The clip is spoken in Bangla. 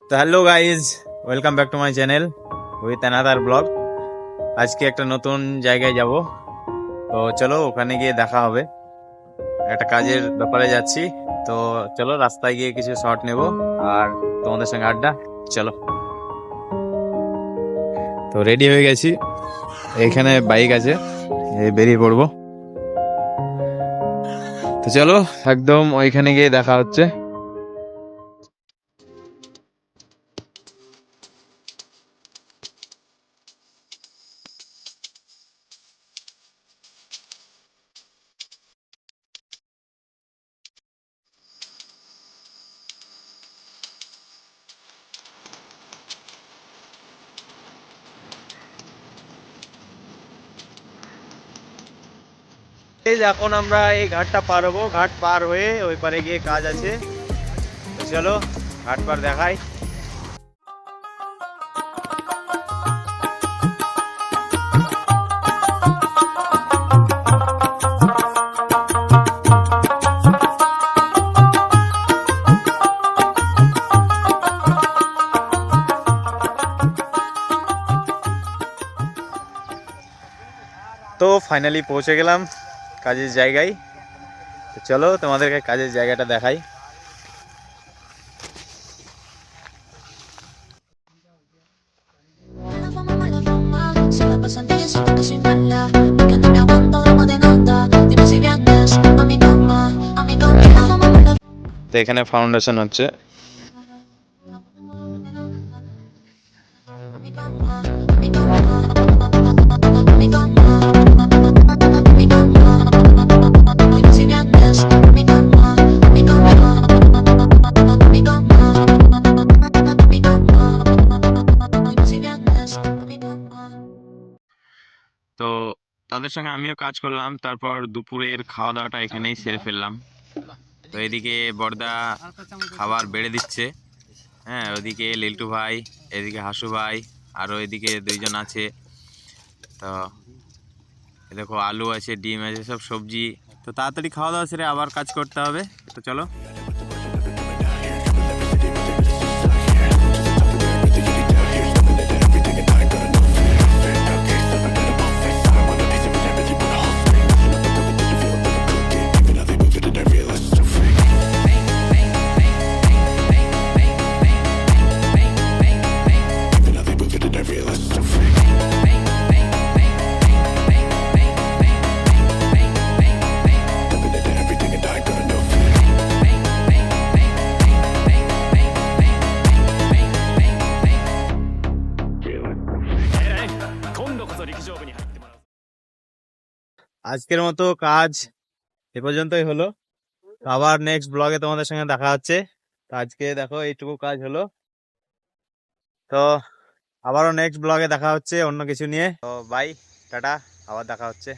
তো hello guys, welcome back to my channel with another blog. আজকে একটা নতুন জায়গায় যাব, তো চলো ওখানে গিয়ে দেখা হবে। একটা কাজের ব্যাপারে যাচ্ছি, তো চলো রাস্তায় গিয়ে কিছু শট নেব আর তোমাদের সঙ্গে আড্ডা। চলো, তো রেডি হয়ে গেছি, এখানে বাইক আছে, বেরিয়ে পড়বো। তো চলো একদম ওইখানে গিয়ে দেখা হচ্ছে। এই যে এখন আমরা এই ঘাটটা পার হবো, ঘাট পার হয়ে ওই পারে গিয়ে কাজ আছে। তো চলো ঘাট পার দেখাই। তো ফাইনালি পৌঁছে গেলাম কাজের জায়গায়। তো চলো তোমাদেরকে কাজের জায়গাটা দেখাই। Se la pasan diciendo que soy mala, que no me aguanto drama de nada. Dime si vienes a mi cama. তো এখানে ফাউন্ডেশন হচ্ছে। A mi cama, a mi cama, a mi cama, a mi cama. Dime si vienes a mi cama, a mi cama, a mi cama, a mi cama. Dime si vienes a mi cama. তো তাদের সঙ্গে আমিও কাজ করলাম, তারপর দুপুরের খাওয়া দাওয়াটা এখানেই সেরে ফেললাম। তো এদিকে বড়দা খাবার বেড়ে দিচ্ছে, হ্যাঁ, ওদিকে লিল্টু ভাই, এদিকে হাসু ভাই, আরও এদিকে দুইজন আছে। তো এ দেখো আলু আছে, ডিম আছে, সব সবজি। তো তাড়াতাড়ি খাওয়া দাওয়া সেরে আবার কাজ করতে হবে। তো চলো। আজকের মতো কাজ এ পর্যন্তই হলো। তো আবার নেক্সট ব্লগে তোমাদের সঙ্গে দেখা হচ্ছে। তো আজকে দেখো এইটুকু কাজ হলো। তো আবারও নেক্সট ব্লগে দেখা হচ্ছে অন্য কিছু নিয়ে। তো বাই, টাটা, আবার দেখা হচ্ছে।